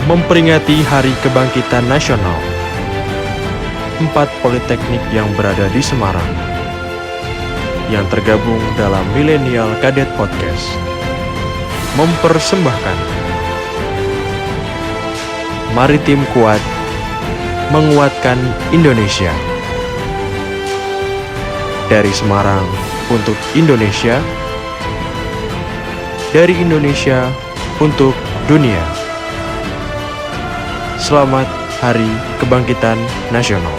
memperingati Hari Kebangkitan Nasional. 4 politeknik yang berada di Semarang yang tergabung dalam Millennial Cadet Podcast mempersembahkan Maritim Kuat Menguatkan Indonesia. Dari Semarang untuk Indonesia, dari Indonesia untuk dunia. Selamat Hari Kebangkitan Nasional.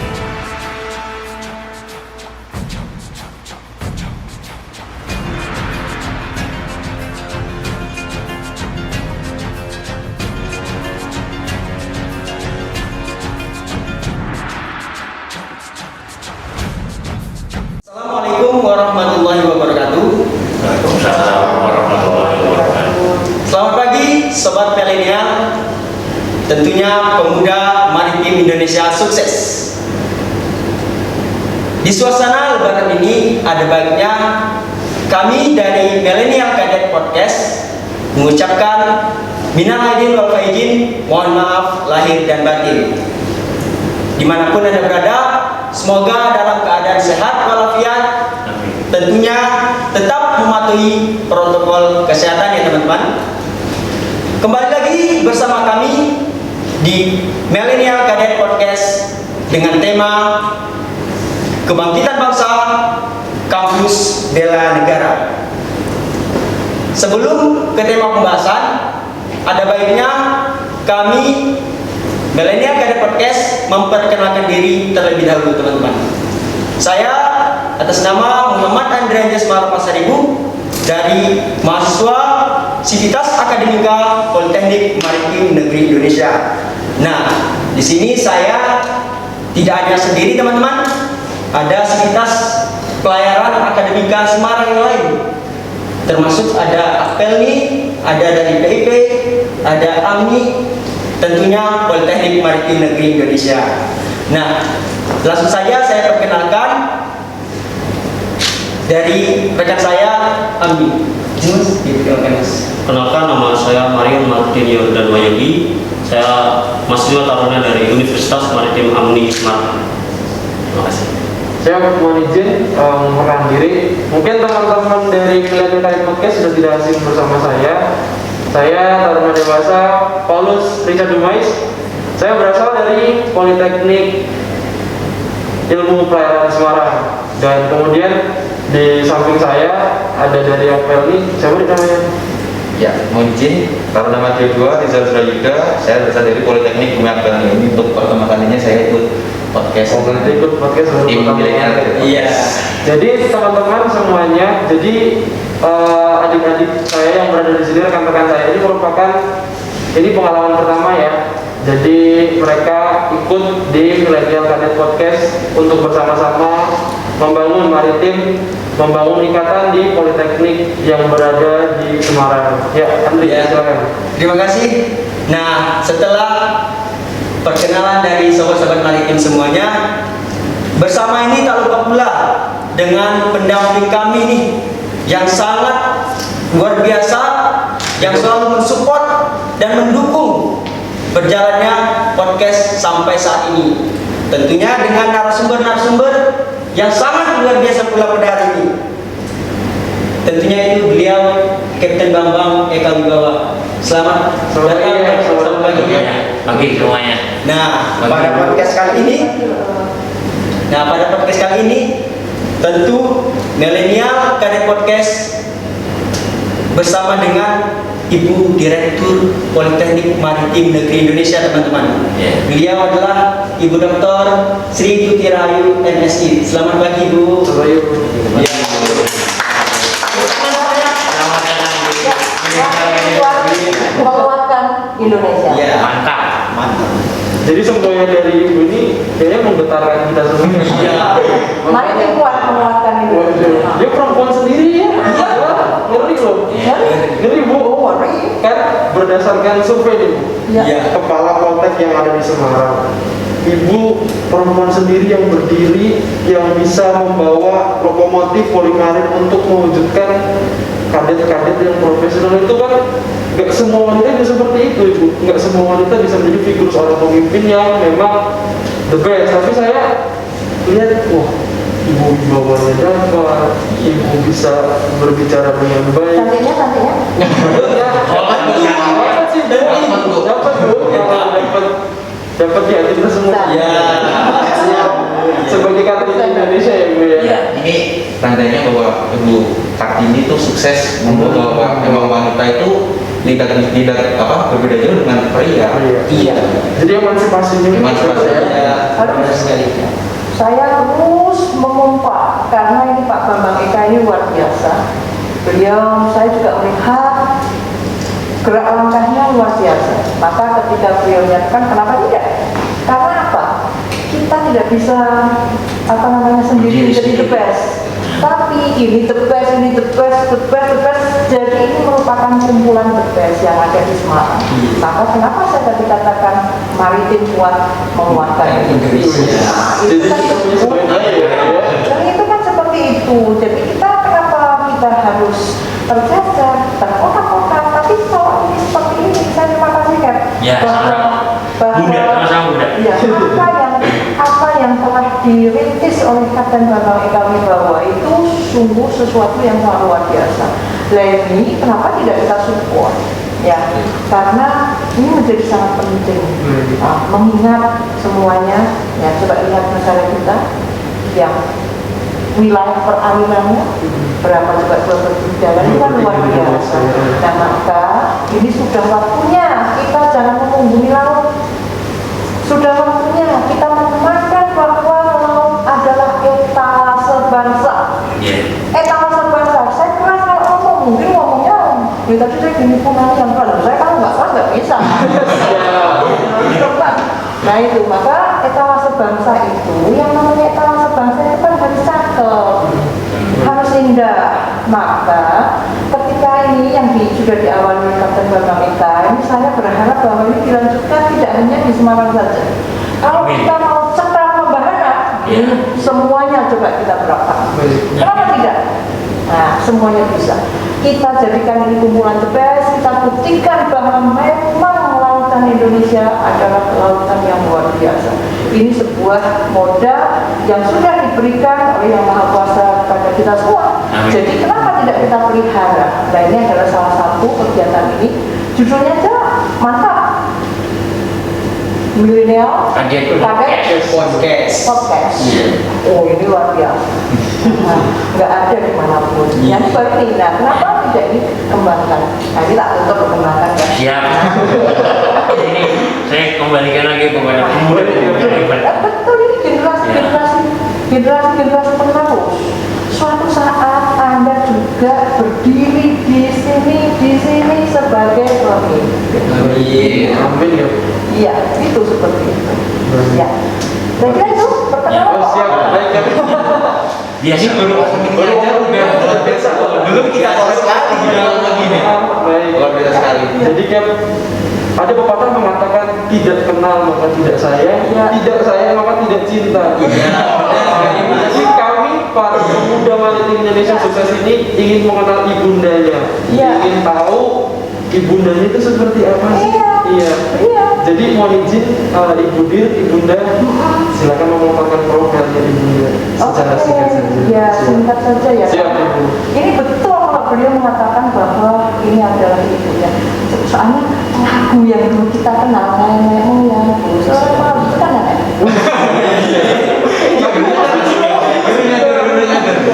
Assalamualaikum warahmatullahi wabarakatuh. Waalaikumsalam warahmatullahi wabarakatuh. Selamat pagi Sobat Milenial. Tentunya pemuda maritim Indonesia sukses. Di suasana lebaran ini ada baiknya kami dari Millennial Cadet Podcast mengucapkan minal aidin wal faizin, mohon maaf lahir dan batin. Dimanapun Anda berada, semoga dalam keadaan sehat walafiat, tentunya tetap mematuhi protokol kesehatan ya teman-teman. Kembali lagi bersama kami di Millennial Cadet Podcast dengan tema Kebangkitan Bangsa Kampus Bela Negara. Sebelum ke tema pembahasan, ada baiknya kami Millennial Cadet Podcast memperkenalkan diri terlebih dahulu teman-teman. Saya atas nama Muhammad Andreanjas Pasaribu dari mahasiswa Sivitas Akademika Politeknik Maritim Negeri Indonesia. Nah, di sini saya tidak hanya sendiri teman-teman, ada Sivitas Pelayaran Akademika Semarang yang lain, termasuk ada Apelni, ada dari PIP, ada AMNI, tentunya Politeknik Maritim Negeri Indonesia. Nah, langsung saja saya perkenalkan dari rekan saya Amni. Mas, diperkenalkan Mas. Kenalkan, nama saya Marion Martin Yordan Wahyudi. Saya mahasiswa taruna dari Universitas Maritim Amni Semarang. Terima kasih. Saya mohon izin memperkenalkan diri. Mungkin teman-teman dari Millennial Cadet Podcast sudah tidak asing bersama saya. Saya taruna dewasa Paulus Richard Dumais. Saya berasal dari Politeknik Ilmu Pelayaran Semarang. Dan kemudian di samping saya ada dari Apelni. Siapa namanya? Ya, mohon izin, karena nama kedua Rizal Surayuda, saya berasal dari Politeknik Bumi Akbar. Ini untuk pertama kalinya saya ikut podcast. Nanti ikut podcast Tim Millennial. Iya. Jadi teman-teman semuanya, jadi adik-adik saya yang berada di sini, rekan-rekan saya ini merupakan pengalaman pertama ya. Jadi mereka ikut di Millennial Cadet Podcast untuk bersama-sama membangun maritim, membangun ikatan di Politeknik yang berada di Semarang. Ya, Andri, silakan. Terima kasih. Nah, setelah perkenalan dari sobat-sobat maritim semuanya, bersama ini tak lupa pula dengan pendamping kami nih yang sangat luar biasa, yang selalu mensupport dan mendukung berjalannya podcast sampai saat ini. Tentunya dengan narasumber-narasumber yang sangat luar biasa pula pada hari ini. Tentunya itu beliau Kapten Bambang Eka Wibawa. Selamat pagi. Pagi semuanya. Nah, pada podcast kali ini tentu Millennial Cadet Podcast bersama dengan Ibu Direktur Politeknik Maritim Negeri Indonesia teman-teman. Beliau adalah Ibu Dr. Sri Tuti Rahayu MSI. Selamat pagi Ibu. Ya. Selamat datang di menguatkan Indonesia. Ya. Mantap. Jadi semuanya dari ibu ini kayaknya menggetarkan kita semua. Iya. Mari kita kuat menguatkan Indonesia. Dia perempuan sendiri ya. Ngeri loh. Ngeri bu. Kan berdasarkan survei nih bu. Ya. Ya. Kepala Poltek yang ada di Semarang ibu perempuan sendiri yang berdiri, yang bisa membawa lokomotif Polimarin untuk mewujudkan kadet-kadet yang profesional. Itu kan nggak semua wanita bisa seperti itu, ibu. Nggak semua wanita bisa menjadi figur seorang pemimpin yang memang the best. Tapi saya lihat, wah, ibu wibawanya dapat, ibu bisa berbicara dengan baik. Cantiknya. Dapat di hati kita semua. Ya. Sebagai Kartini Indonesia ya Bu ya. Ini tandanya bahwa Ibu Kartini itu sukses membawa bahwa memang wanita itu tidak berbeda jauh dengan pria. Iya. Jadi emansipasinya. Harus sekali. saya terus memompa karena ini Pak Bambang Eka ini luar biasa. Beliau, saya juga melihat gerak langkahnya luar biasa. Maka ketika beliau menyatakan kenapa tidak? Karena apa? Kita tidak bisa sendiri menjadi the best. Tapi ini the best. Jadi ini merupakan kumpulan the best yang ada di Semarang. Maka kenapa saya tadi katakan maritim kuat menguatkan Indonesia? Itu kan seperti itu. Jadi kenapa kita harus terjajar, terkotak-kotak? Tapi kalau ini seperti ini, saya terima kasih kan. Ya, sama-sama muda. Ya, apa yang telah dirintis oleh Kapten Bambang Eka Wibawa itu sungguh sesuatu yang sangat luar biasa. Nah ini kenapa tidak kita support? Ya, karena ini menjadi sangat penting. Mengingat semuanya, ya coba lihat negara kita yang wilayah perairannya berapa coba jalan itu kan luar biasa. Dan maka ini sudah waktunya kita jangan mengungguli laut. Sudah waktunya kita memakan bahwa laut adalah etalase bangsa. Etalase bangsa. Saya keras kalau ngomong, mungkin ngomongnya tadi saya gini pun yang kalau saya kan nggak bisa. Nah itu, maka etalase bangsa itu, yang namanya etalase bangsa itu kan harus cakep, harus indah. Maka ketika ini yang sudah diawali Kapten Bambang Eka, ini saya berharap bahwa ini dilanjutkan tidak hanya di Semarang saja. Kalau kita mau cekal membahana, semuanya coba kita berapa? Kenapa tidak? Nah, semuanya bisa. Kita jadikan ini kumpulan the best, kita buktikan bahwa memang lautan Indonesia adalah lautan yang luar biasa. Ini sebuah modal yang sudah diberikan oleh Yang Maha Kuasa kepada kita semua. Jadi kenapa tidak kita pelihara? Nah ini adalah salah satu kegiatan ini. Judulnya aja mantap. Milenial Kadet Podcast. Oh ini luar biasa. Nggak ada dimanapun. Yang baru ini. Nah kenapa tidak ini kembangkan? Nah ini tak tutup kembangkan ya. Siap. Ini saya kembalikan lagi kepada pemuda. Betul ini generasi penerus. Suatu saat Anda juga berdiri di sini sebagai pemimpin. Amin ya. Iya, itu seperti itu. Ya. Dan itu perkenalan. Siap. Biasa Belum kita sekali luar biasa sekali. Jadi kan ada pepatah mengatakan tidak kenal maka tidak sayang, tidak sayang maka tidak cinta. Jadi kami para pemuda maritim Indonesia sukses ini ingin mengenal ibundanya, ingin tahu ibundanya itu seperti apa sih? Iya. Jadi mohon izin Ibu Dir, Ibunda, silakan memaparkan profilnya Ibunda secara singkat saja. Ya, singkat saja ya. Siap, Ibu. Ini betul kalau beliau mengatakan bahwa ini adalah ibunya. Soalnya lagu yang dulu kita kenal, nenek moyang, seorang malu itu kan nenek.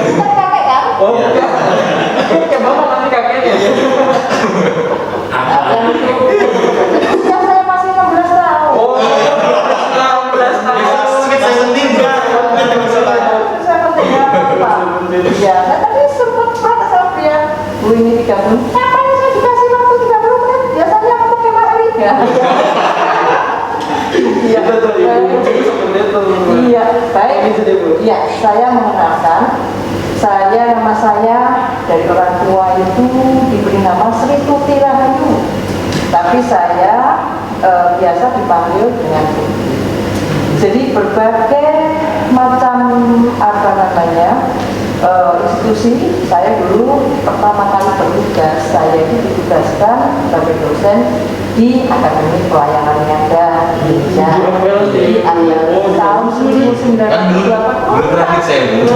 Kita kakek kan? Oh, coba mau nanti kakeknya. Usia saya masih 16 tahun. Oh, 16 tahun. Saya penting apa? Ya, tapi sempat protes sama dia. Bu ini 30. Ngapain saya dikasih waktu 30 menit? Biasanya aku pakai hari. Iya, betul. Seperti itu. Iya, baik. Iya, saya mengenalkan. Nama saya dari orang tua itu diberi nama Sri Tuti Rahayu. Tapi saya biasa dipanggil dengan Tuti. Jadi berbagai macam apa namanya institusi. Saya dulu pertama kali bertugas, saya itu ditugaskan sebagai dosen di Akademi Pelayanan Niaga Indonesia di tahun 1980. Kan dulu grafik saya dulu.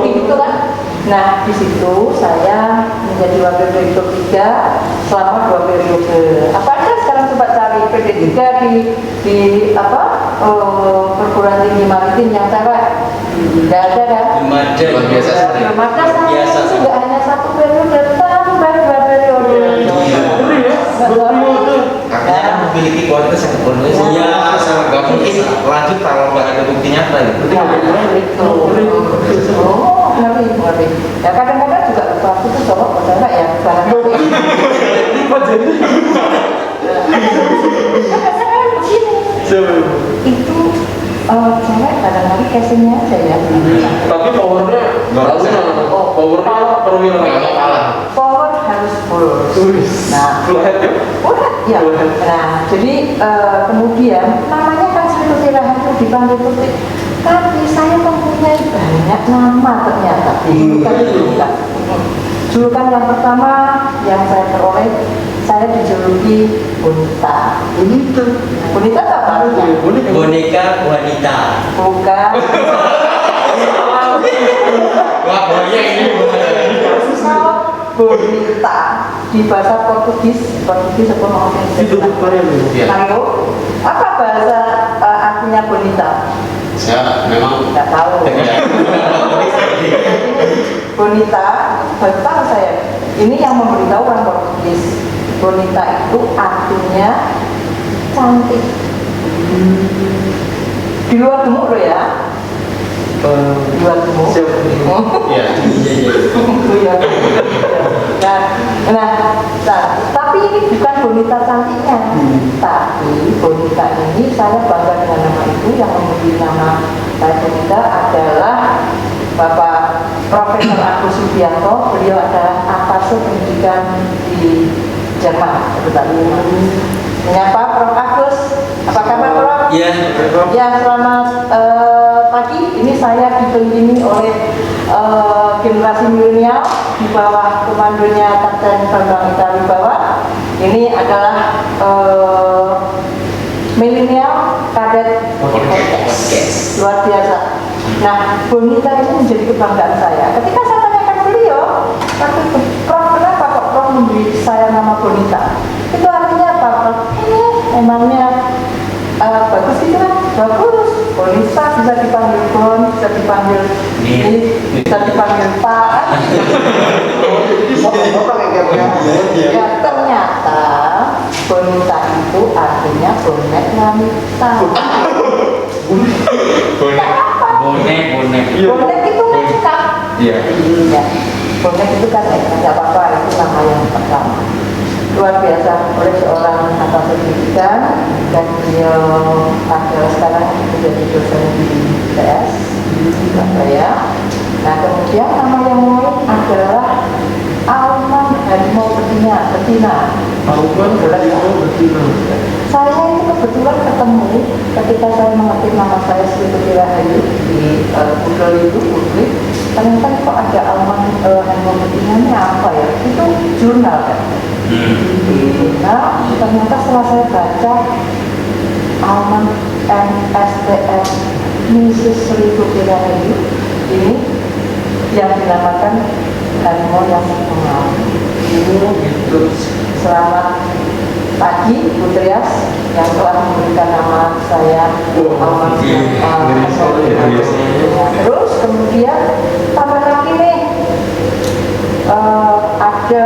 Gitu kan. Nah, di situ saya menjadi wakil direktur 3 selama 2 periode. Apa ada sekarang coba cari PD3 di perguruan tinggi maritim yang cewek? Tidak ada kan? Luar biasa sekali. Maka Biasa. saya juga hanya 1 periode tambah 2 periode. Artinya kan memiliki kualitas yang berbeda. Iya, Gak mungkin lanjut kalau nggak ada bukti nyata gitu. Ngeri. Ya kadang-kadang juga waktu itu cowok bercanda ya barang itu cewek kadang-kadang casingnya aja ya. Tapi powernya powernya perwira. Power harus full. Nah, ya. Nah, jadi kemudian namanya kan Sri Rahayu dipanggil Putri. Tapi saya mempunyai banyak nama ternyata. Julukan yang pertama yang saya peroleh, saya dijuluki Bonita. Bonita itu apa artinya? Boneka wanita. Bukan. Wah, banyak ini. Bonita di bahasa Portugis apa namanya? Tahu? Apa bahasa artinya bonita? Saya memang Nggak tahu. Bonita, baru tahu saya. Ini yang memberitahu orang Portugis. Bonita itu artinya cantik. Di luar gemuk loh ya. Di luar gemuk. ya Nah, tapi ini bukan bonita cantiknya, tapi bonita ini saya bangga dengan nama itu. Yang memberi nama saya bonita adalah Bapak Profesor Agus Subianto. Beliau adalah atas pendidikan di Jerman. Menyapa Prof. Agus, apa kabar Prof? Iya. Ya, selamat pagi. Ini saya dipimpin oleh generasi milenial di bawah komandonya Kapten Bambang Ita Wibawa. Ini adalah milenial kadet podcast. Luar biasa. Nah, Bonita ini menjadi kebanggaan saya. Ketika saya tanyakan beliau, waktu itu, Prof, kenapa kok Prof memberi saya nama Bonita? Itu artinya apa, Prof? Emangnya bagus itu kan? Bagus. Bonita bisa dipanggil Bon, bisa dipanggil bisa dipanggil Pak. Ya, ternyata Bonita itu artinya bonek wanita. Bonek. Bonek itu lengkap. Iya. Iya. Bonek itu kan tidak apa-apa, itu nama yang pertama. Luar biasa oleh seorang atas pendidikan, dan beliau adalah sekarang menjadi dosen di ITS di Surabaya. Nah, kemudian nama yang lain adalah Alman Harimau Betina. Saya itu kebetulan ketemu ketika saya mengetik nama saya Sri Rahayu di Google itu, ternyata kok ada Alman Harimau Betina ini apa ya? Itu jurnal kan? Nah, ternyata setelah saya baca Alman MSTM Mrs. Sri Rahayu ini yang dinamakan harimau yang mengal. Gitu. Selamat pagi Bu Trias yang telah memberikan nama saya Alman. Terus kemudian tambah lagi nih ada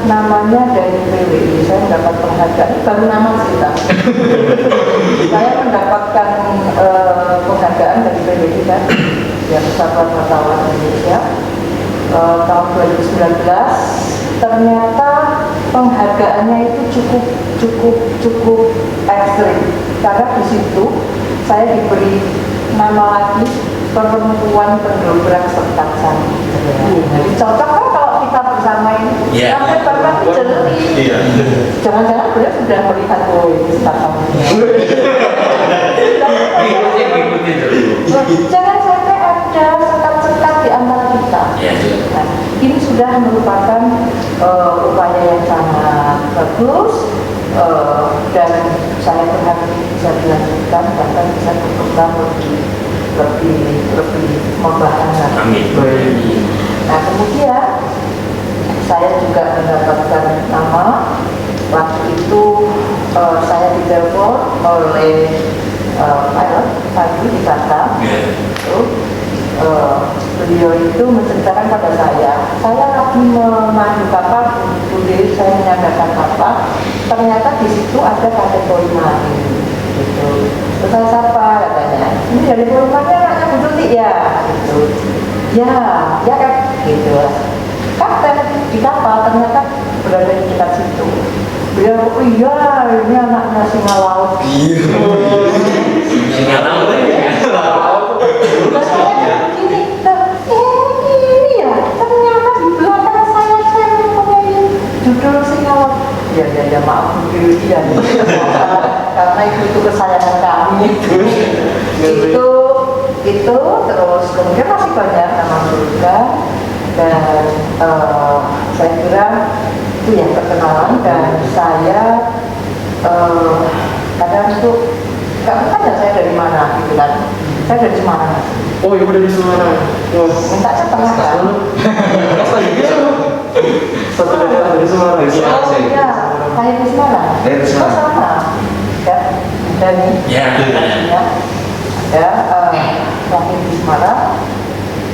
namanya dari PWI. Saya mendapat penghargaan, baru nama cerita. Saya mendapatkan penghargaan dari PWI kan, ya Persatuan Wartawan Indonesia tahun 2019. Ternyata penghargaannya itu cukup ekstrim, karena di situ saya diberi nama lagi perempuan pendobrak serta cantik. Jadi cocok kan kalau kita bersama ini. Iya. Sampai Bapak jeli. Iya. Jangan-jangan beliau sudah melihat ini startup-nya. Jangan sampai ada sekat-sekat di antara kita. Iya, juga. Nah, ini sudah merupakan upaya yang sangat bagus dan saya berharap bisa dilanjutkan bahkan bisa berkembang lebih membahas. Amin. Nah, kemudian saya juga mendapatkan nama. Waktu itu saya ditelepon oleh pilot pagi di Batam. Itu beliau itu menceritakan pada saya lagi memandu kapal, kemudian saya menyadarkan kapal, ternyata di situ ada kategori marin. Gitu. Terus saya sapa katanya, ini dari rumahnya anaknya Bu Tuti ya, gitu. Ya kan, gitu. Kapten di kapal ternyata berada di dekat situ. Beliau, oh iya, ini anaknya singa laut. Singa laut ya. Begini, ini ya, ternyata di belakang saya mempunyai judul singa laut. Ya, maaf, iya. Karena itu kesayangan kami itu terus kemudian masih banyak nama surga dan saya kira itu yang perkenalan dan saya kadang itu nggak tanya saya dari mana gitu kan, saya dari Semarang. Oh, ibu dari Semarang. Wah, Minta setengah kan? satu dari Semarang. Oh iya, saya di Semarang. Dari Semarang. Oh, sama. Ya, dan Ya. ya, lahir di Semarang.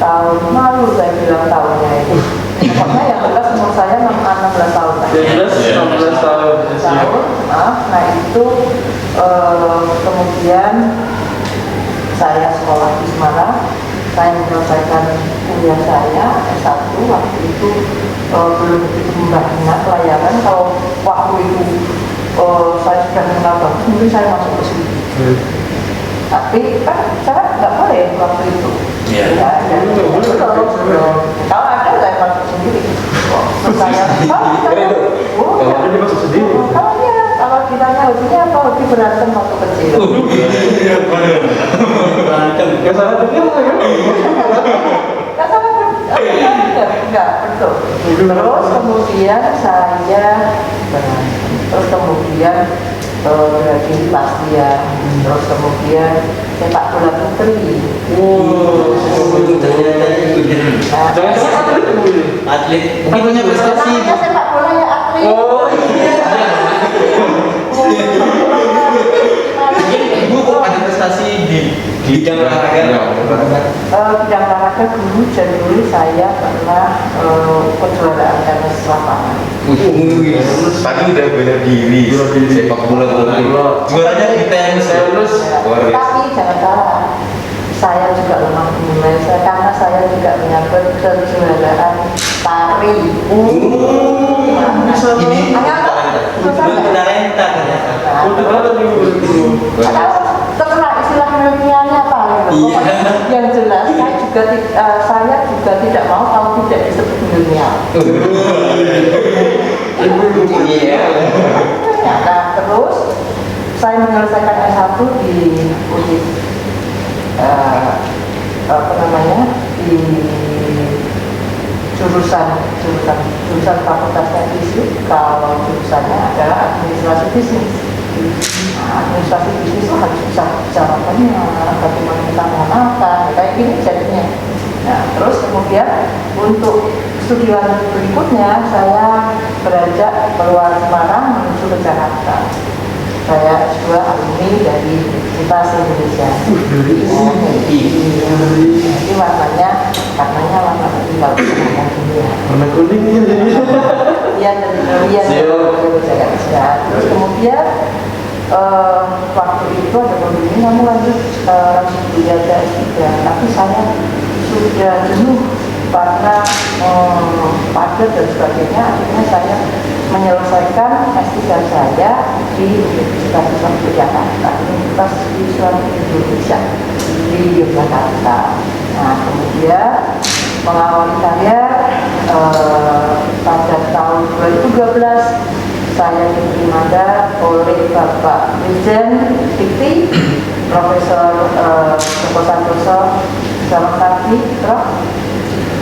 Tahun lalu saya bilang tahunnya itu. Pokoknya yang jelas umur saya 16 tahun. 16 tahun. Nah itu kemudian saya sekolah di Semarang. Saya menyelesaikan kuliah saya S1 waktu itu belum begitu banyak pelayanan. Kalau waktu itu saya sudah mengenal bagus, mungkin saya masuk ke sini. Tapi kan saya nggak boleh waktu itu. Iya. Ya, kalau ada saya masuk sendiri. Terus saya, Kalau dia masuk sendiri. kalau ditanya hobinya apa, hobi berantem waktu kecil. Yang salah betul kan? Nggak salah, enggak, betul. Terus kemudian saya terus kemudian berarti pasti ya, terus kemudian sepak bola putri. Jangan-jangan atlet ibu ini. Atlet. Mungkin punya prestasi. Namanya sepak bola ya atlet. Oh iya. Ibu kok ada prestasi di Bidang olahraga. Bidang olahraga dulu dulu saya pernah kejuaraan tenis lapangan. Tadi udah bela diri. Sepak bola juaranya di tenis. Tapi jangan salah, saya juga lemah imun karena saya juga menyambut kejuaraan tari. Ini Talenta. Terkenal istilah milenialnya apa gitu. Pokoknya yang jelas saya juga tidak mau kalau tidak disebut milenial. Nah, terus saya menyelesaikan S1 di UNIF di jurusan fakultasnya fisik. Kalau jurusannya adalah administrasi bisnis. Administrasi bisnis itu harus bisa bicara banyak, bagaimana kita mengenalkan, kayak gini jadinya. Nah, terus kemudian untuk studian berikutnya saya beranjak keluar Semarang menuju ke Jakarta. Saya S2 alumni dari Universitas Indonesia. Jadi warnanya warna putih kalau kita dunia. Warna kuning ya jadi. Iya, terus kemudian waktu itu ada pembimbing kamu lanjut kuliah S3, tapi saya sudah jenuh karena padat dan sebagainya. Akhirnya saya menyelesaikan S3 saya di Universitas Islam Yogyakarta, Universitas Islam Indonesia di Yogyakarta. Nah, kemudian mengawali karier pada tahun 2012 saya diberi mandat oleh Bapak Dirjen Dikti Profesor Joko Santoso. Selamat pagi, Prof.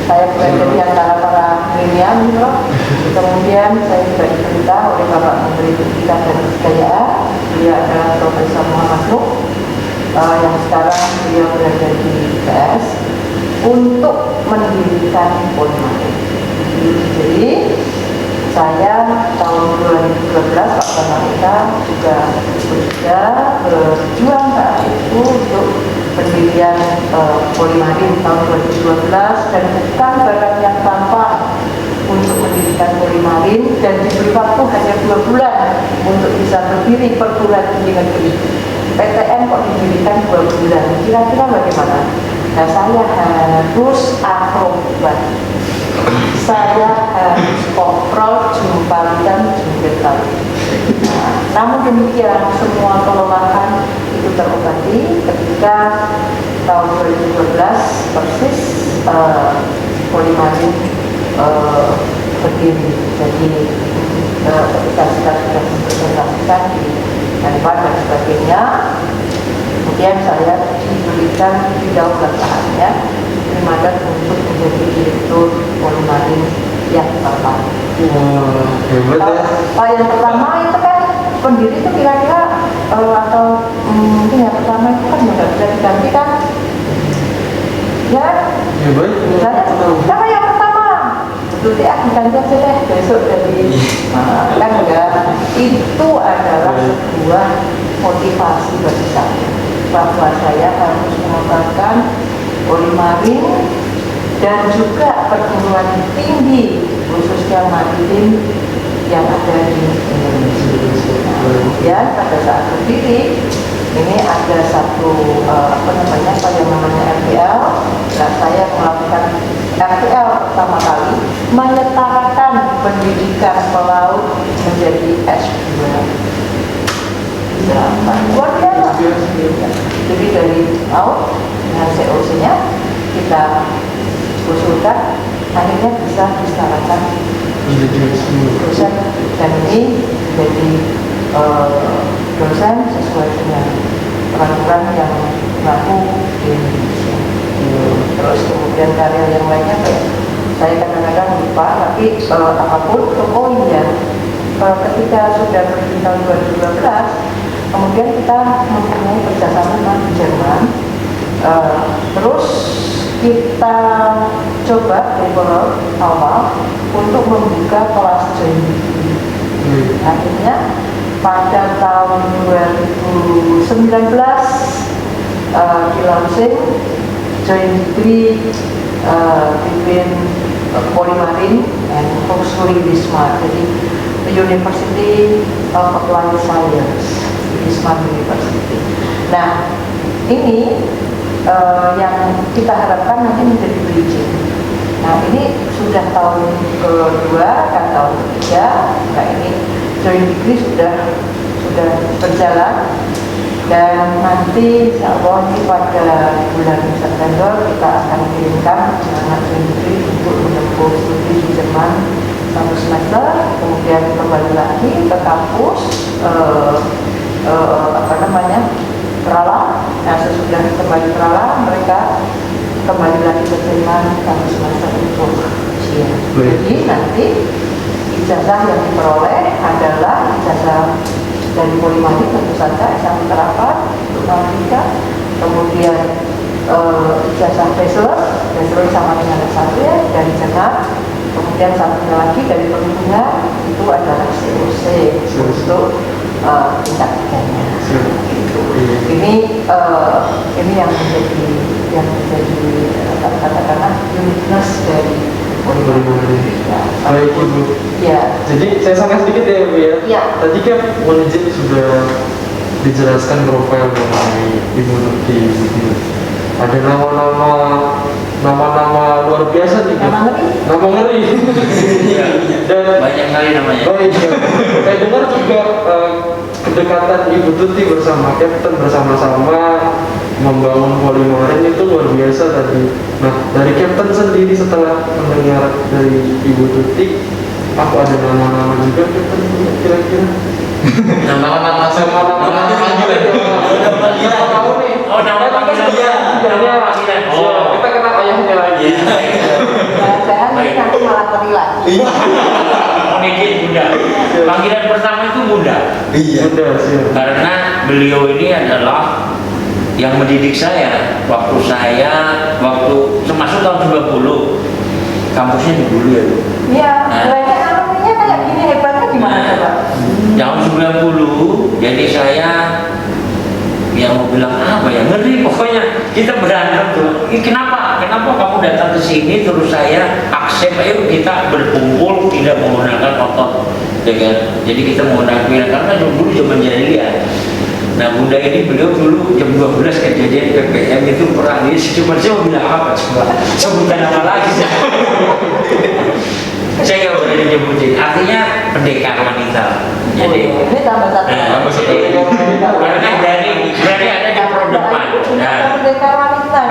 Saya berada di antara para milenial, Prof. Kemudian saya juga diperintah oleh Bapak Menteri Pendidikan dan Kebudayaan. Dia adalah Profesor Muhammad Nuh, yang sekarang beliau berada di IPS untuk mendirikan Polimarin. Jadi saya tahun 2012 Pak Panarita juga bekerja berjuang saat itu untuk pendirian Polimarin tahun 2012, dan bukan barang yang gampang untuk mendirikan Polimarin, dan diberi waktu hanya 2 bulan untuk bisa berdiri perguruan tinggi negeri. PTN kok didirikan 2 bulan, kira-kira bagaimana? Nah, saya harus akrobat, saya harus oprol, jumpalitan, jumpetan. Nah, namun demikian semua kelelahan itu terobati ketika tahun 2012 persis Polimarin berdiri. Jadi ketika kita sudah mempresentasikan di Hanpan dan sebagainya, kemudian saya diberikan kedaulatannya mandat untuk menjadi direktur Polimarin yang pertama. Hebat ya. Yang pertama itu kan pendiri itu kira-kira atau mungkin yang pertama itu kan nggak bisa diganti kan? Ya, Hebat. siapa yang pertama? Betul ya, diganti aja deh besok jadi kan enggak. Itu adalah sebuah motivasi bagi saya bahwa saya harus mengembangkan Polimarin dan juga perguruan tinggi khususnya maritim yang ada di Indonesia. Kemudian pada saat berdiri ini ada satu yang namanya RPL. Nah, saya melakukan RPL pertama kali menyetarakan pendidikan pelaut menjadi S2. Luar biasa. Jadi dari laut dengan COC-nya kita usulkan, akhirnya bisa disetarakan dosen, dan ini jadi dosen sesuai dengan peraturan yang berlaku di Indonesia. Terus kemudian karya yang lainnya saya kadang-kadang lupa, tapi apapun pokoknya ketika sudah berdiri tahun 2012, kemudian kita mempunyai kerjasama dengan Jerman. Terus kita coba beberapa awal untuk membuka kelas joint degree. Akhirnya pada tahun 2019 di launching joint degree between Polimarin and Hochschule Wismar. Jadi the University of Applied Science, Wismar University. Nah, ini yang kita harapkan nanti menjadi bridging. Nah, ini sudah tahun kedua, kan tahun ketiga. Nah, ini joint degree sudah berjalan, dan nanti insya Allah ini pada bulan September kita akan kirimkan anak joint degree untuk menempuh studi di Jerman 1 semester, kemudian kembali lagi ke kampus Kerala. Nah, sesudah kembali Kerala mereka kembali lagi ke Jerman 1 semester untuk ujian. Jadi nanti ijazah yang diperoleh adalah ijazah dari Polimarin, tentu saja S1 terapan untuk K3, kemudian ijazah bachelor sama dengan S1 ya dari Jerman, kemudian satunya lagi dari perhubungan itu adalah COC untuk tingkat tiganya. Ini yang menjadi katakanlah uniqueness dari Polimarin. Baik Ibu. Ya. Jadi saya sangka sedikit ya Ibu ya. Ya. Tadi kan Monijin sudah dijelaskan profil mengenai Ibu Nurti. Ada nama-nama luar biasa nih. Nama ngeri. Dan Banyak kali namanya. oh iya. Saya dengar juga kedekatan Ibu Tuti bersama Kapten bersama-sama membangun Polimarin itu luar biasa tadi. Nah, dari Captain sendiri setelah mendengar dari Ibu Tuti, apa ada nama-nama juga Captain kira-kira? Nama-nama Oh, nama panggilan. Oh. Kita kenal ayahnya lagi. Jangan-jangan Baik. nanti malah pergi lagi. Medit Bunda. Panggilan pertama itu Bunda. Iya. Udah siap. Karena beliau ini adalah yang mendidik saya waktu termasuk tahun 90. Kampusnya di Bulu ya, Bu. Iya, Nah. banyak alumninya kayak gini hebatnya gimana coba? Tahun 90, jadi saya yang mau bilang apa ya, ngeri pokoknya. Kita berantem tuh. Ini kenapa kamu datang ke sini, terus saya akses, ayo kita berkumpul tidak menggunakan otot, ya kan? Jadi kita menggunakan pikiran, karena dulu zaman jahiliyah. Nah, Bunda ini beliau dulu jam 12 kejadian PPM itu perang ini, cuma saya mau bilang apa coba, sebutan apa lagi saya nggak berani nyebutin, artinya pendekar wanita. Jadi Ini tambah satu. karena berani ada di pro depan. Nah, Pendekar wanita.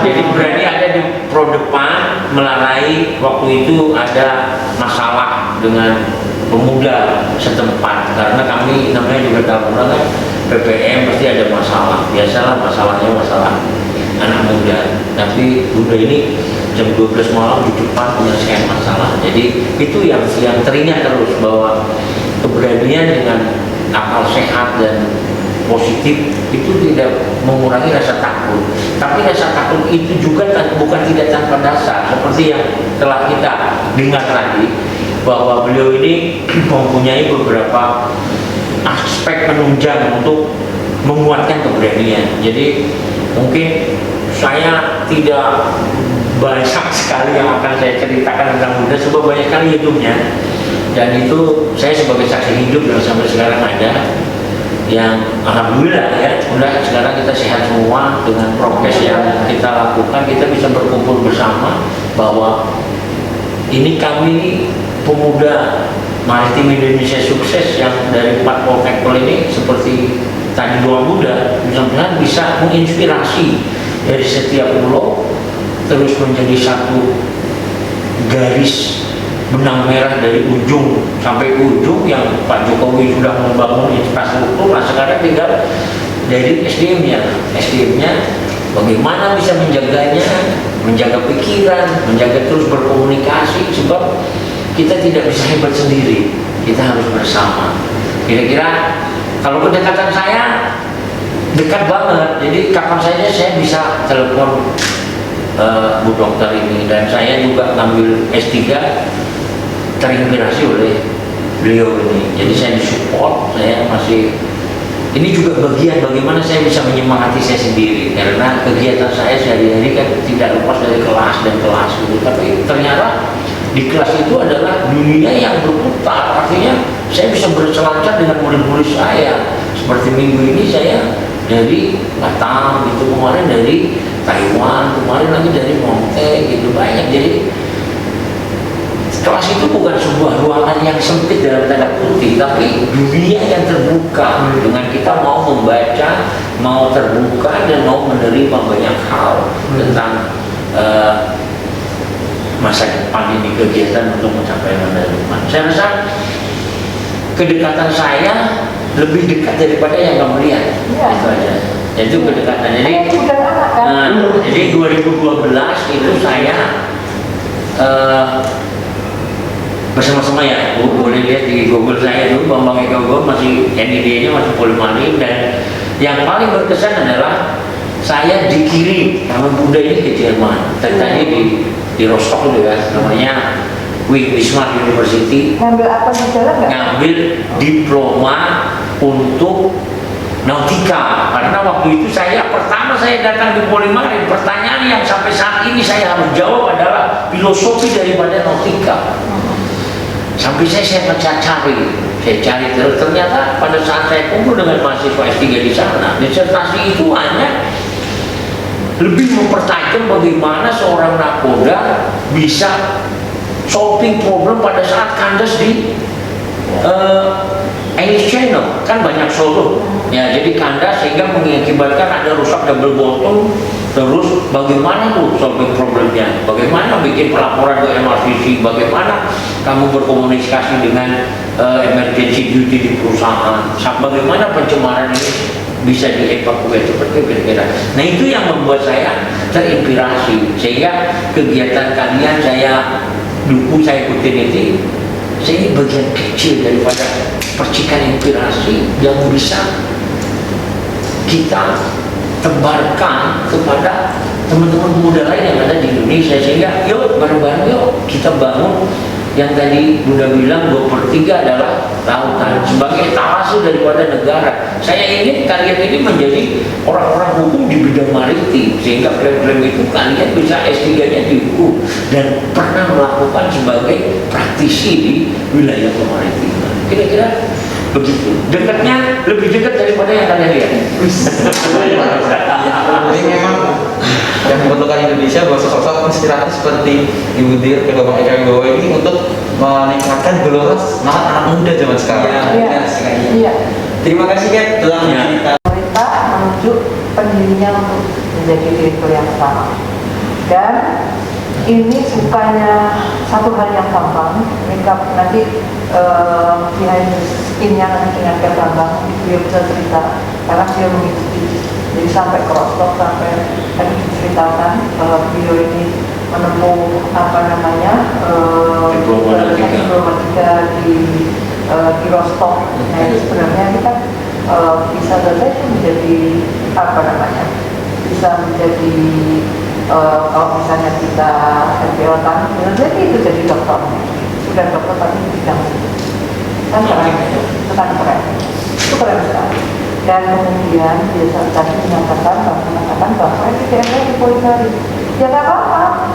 jadi berani ada di pro depan melarai waktu itu ada masalah dengan pemuda setempat, karena kami namanya juga Taruna kan, PPM pasti ada masalah, biasalah masalahnya masalah anak muda. Tapi Bunda ini jam 12 malam di depan menyelesaikan masalah. Jadi itu yang teringat terus, bahwa keberanian dengan akal sehat dan positif itu tidak mengurangi rasa takut. Tapi rasa takut itu juga bukan tidak tanpa dasar, seperti yang telah kita dengar tadi, bahwa beliau ini mempunyai beberapa aspek penunjang untuk menguatkan keberanian. Jadi mungkin saya tidak banyak sekali yang akan saya ceritakan tentang Bunda, sebab banyak sekali hidupnya, dan itu saya sebagai saksi hidup yang sampai sekarang ada. Yang alhamdulillah ya, Bunda, sekarang kita sehat semua dengan prokes yang kita lakukan, kita bisa berkumpul bersama, bahwa ini kami pemuda maritim Indonesia sukses yang dari 4 Poltekpol ini, seperti tadi doa Bunda, mudah-mudahan bisa menginspirasi dari setiap pulau terus menjadi satu garis benang merah dari ujung sampai ujung yang Pak Jokowi sudah membangun infrastruktur. Nah, sekarang tinggal dari SDM-nya bagaimana bisa menjaganya, menjaga pikiran, menjaga terus berkomunikasi, sebab kita tidak bisa hebat sendiri, kita harus bersama. Kira-kira kalau kedekatan saya dekat banget, jadi kapan saja saya bisa telepon Bu Dokter ini, dan saya juga ngambil S3 terinspirasi oleh beliau ini. Jadi saya disupport, saya masih, ini juga bagian bagaimana saya bisa menyemangati saya sendiri, karena kegiatan saya sehari-hari kan tidak lepas dari kelas dan kelas gitu. Tapi ternyata di kelas itu adalah dunia yang berputar, artinya saya bisa berselancar dengan murid-murid saya. Seperti minggu ini saya dari Batam, itu kemarin dari Taiwan, kemarin lagi dari Monte, gitu banyak. Jadi kelas itu bukan sebuah ruangan yang sempit dalam tanda kutip, tapi dunia yang terbuka dengan kita mau membaca, mau terbuka dan mau menerima banyak hal tentang masa depan ini, kegiatan untuk mencapai masa depan. Saya rasa kedekatan saya lebih dekat daripada yang kamu lihat. Ya. Itu aja. Itu kedekatan. Jadi, Udah anak kan? jadi 2012 itu saya bersama-sama ya, Bu, boleh lihat di Google saya dulu, Bambang Eka Ugol masih NID-nya masih Polimarim, dan yang paling berkesan adalah saya dikirim sama Bunda ini ke Jerman. Tadi di Rostock itu ya, namanya Wismar University. Ngambil apa di jalan nggak? Ngambil diploma untuk nautika, karena waktu itu pertama saya datang di Polimarim, pertanyaan yang sampai saat ini saya harus jawab adalah filosofi daripada nautika. Sampai saya cari terus, ternyata pada saat saya kumpul dengan mahasiswa S3 di sana, disertasi itu hanya lebih mempertajam bagaimana seorang nakoda bisa solving problem pada saat kandas di English Channel, kan banyak solo ya, jadi kandas sehingga mengakibatkan ada rusak double bottom Terus bagaimana tuh solving problemnya? Bagaimana bikin pelaporan ke MRCC? Bagaimana kamu berkomunikasi dengan emergency duty di perusahaan? Bagaimana pencemaran ini bisa dievakuasi seperti kira-kira. Nah itu yang membuat saya terinspirasi, sehingga kegiatan kalian saya ikutin ini, saya ini bagian kecil daripada percikan inspirasi yang bisa kita tebarkan kepada teman-teman muda lain yang ada di Indonesia, sehingga yuk bareng-bareng yuk kita bangun yang tadi Bunda bilang 2/3 adalah lautan sebagai talase daripada negara. Saya ingin kalian ini menjadi orang-orang hukum di bidang maritim, sehingga klaim-klaim itu kalian bisa S3-nya di hukum dan pernah melakukan sebagai praktisi di wilayah kemaritiman. Kira-kira begitu. Dekatnya lebih dekat daripada yang kalian lihat. Jadi memang yang diperlukan Indonesia bahwa sosok inspiratif seperti Ibu Dir, Ketua Bank Eka Wibowo ini untuk meningkatkan gelora semangat anak muda zaman sekarang. Benar sekali. Iya. Terima kasih Kat telah menceritakan. Pemerintah menunjuk pendirinya untuk menjadi direktur yang sama. Dan ini bukannya satu hal yang gampang. Nanti behind the skin-nya nanti dengan Kak Bambang dia bisa cerita karena dia mengikuti. Jadi sampai ke Rostock, sampai tadi diceritakan bahwa beliau ini menempuh diploma 3 di Rostock. Nah sebenarnya kita bisa saja itu menjadi bisa menjadi kalau misalnya kita MPO-an, jadi itu jadi dokter. Sudah dokter tapi bidang kan keren itu kan keren, itu keren sekali. Dan kemudian dia tadi mengatakan bahwa SDM-nya dipolitari, ya nggak apa-apa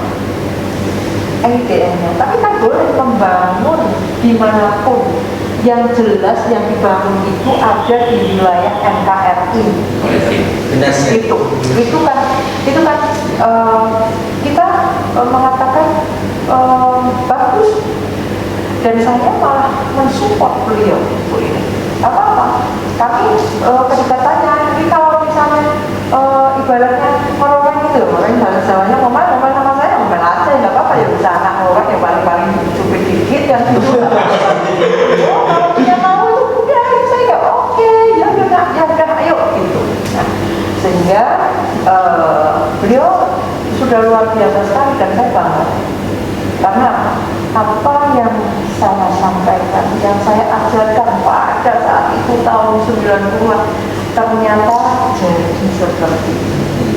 SDM-nya, tapi kan boleh membangun dimanapun. Yang jelas yang dibangun itu ada di wilayah NKRI. Benar sekali. Itu kan kita mengatakan bagus, dan saya malah mensupport beliau untuk ini. Apa kami pendekatannya jadi kalau misalnya ibaratnya orang itu orang bahasa Jawanya ngomong nama saya ngomong aja nggak apa-apa, ya bisa anak orang yang paling cupit dikit yang itu. Kalau dia mau itu udah saya oke, ya udah ayo gitu. Nah, sehingga beliau sudah luar biasa sekali dan saya bangga karena apa yang saya sampaikan, yang saya ajarkan pada saat itu tahun 90-an ternyata jadi seperti ini.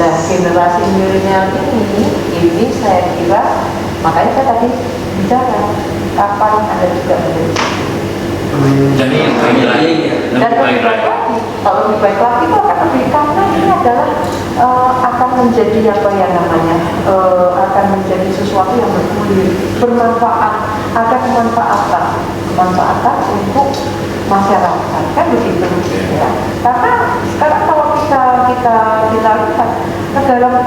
Nah, generasi milenial ini saya kira, makanya saya tadi bicara kapan ada juga menjadi Jadi yang baik lagi, dan lebih baik lagi, kalau lebih baik lagi itu akan lebih, karena ini adalah akan menjadi akan menjadi sesuatu yang bergulir, bermanfaat, ada kemanfaatan untuk masyarakat, kan begitu ya. Karena sekarang kalau kita lihat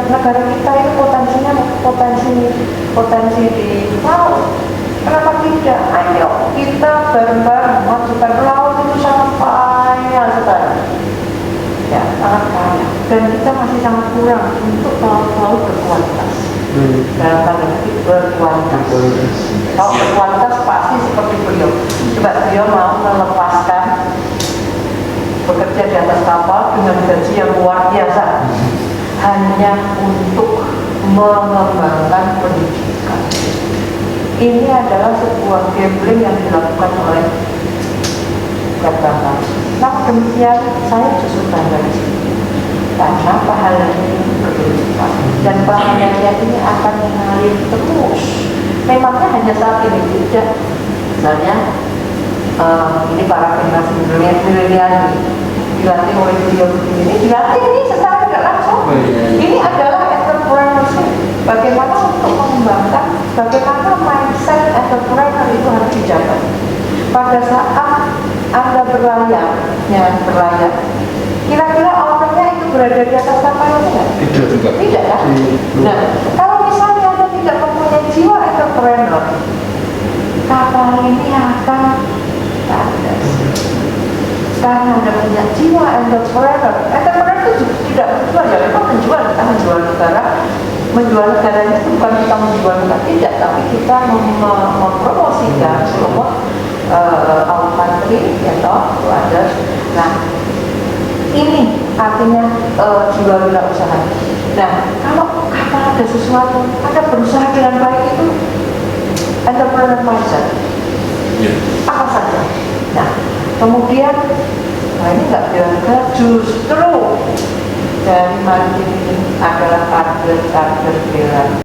negara kita ini potensi di laut. Kenapa tidak? Ayo kita bareng-bareng majukan laut itu sangat kaya sekali. Ya, sangat kaya. Dan kita masih sangat kurang untuk laut berkualitas. Dalam tanda kutip berkualitas. Kalau berkualitas pasti seperti beliau. Coba beliau mau melepaskan bekerja di atas kapal dengan gaji yang luar biasa hanya untuk mengembangkan pendidikan. Ini adalah sebuah gambling yang dilakukan oleh Bambang. Nah demikian saya justru bangga di sini karena pahalanya ini berlipat dan pahalanya ini akan mengalir terus. Memangnya hanya saat ini tidak. Misalnya ini para generasi milenial dilatih oleh beliau ini, dilatih ini secara tidak langsung. Ini adalah entrepreneurship. Bagaimana untuk mengembangkan, bagaimana mindset entrepreneur itu harus dijaga. Pada saat Anda berlayar, kira-kira ownernya itu berada di atas kapal itu tidak? Tidak kan? Nah, kalau misalnya Anda tidak mempunyai jiwa entrepreneur, kapal ini akan kandas. Karena Anda punya jiwa entrepreneur itu tidak berjual, ya memang menjual menjual negara. Menjual negara itu bukan kita menjual negara, tidak, tapi kita mempromosikan promote our country, ya toh, itu ada. Nah, ini artinya jiwa wirausaha. Nah, kalau ada sesuatu, ada berusaha dengan baik itu entrepreneur mindset. Apa saja. Nah, kemudian ini nggak bilang justru dari maritim ini adalah kader bela